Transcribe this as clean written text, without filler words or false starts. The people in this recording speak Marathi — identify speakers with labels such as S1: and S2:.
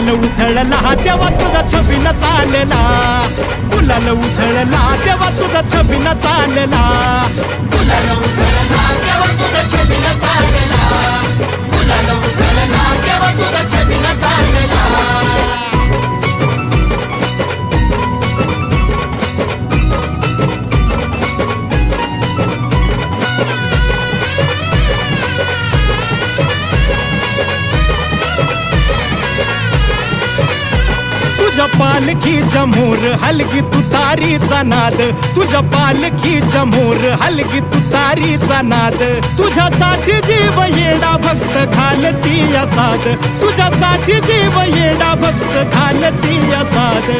S1: गुलाल उधळला तेव्हा तुझा छबिना चालला, गुलाल उधळला तेव्हा तुझा छबिना चालला,
S2: गुलाल उधळला तेव्हा तुझा छबिना चालला, गुलाल उधळला तेव्हा तुझा छबिना चालला.
S1: तुझ्या पालखीच्या मोर हलगी तुतारीचा नाद, तुझ्या पालखीच्या मोर हलगी तुतारीचा नाद, तुझ्यासाठी जीव येडा भक्त घालती साद, तुझ्यासाठी जीव येडा भक्त घालती साद.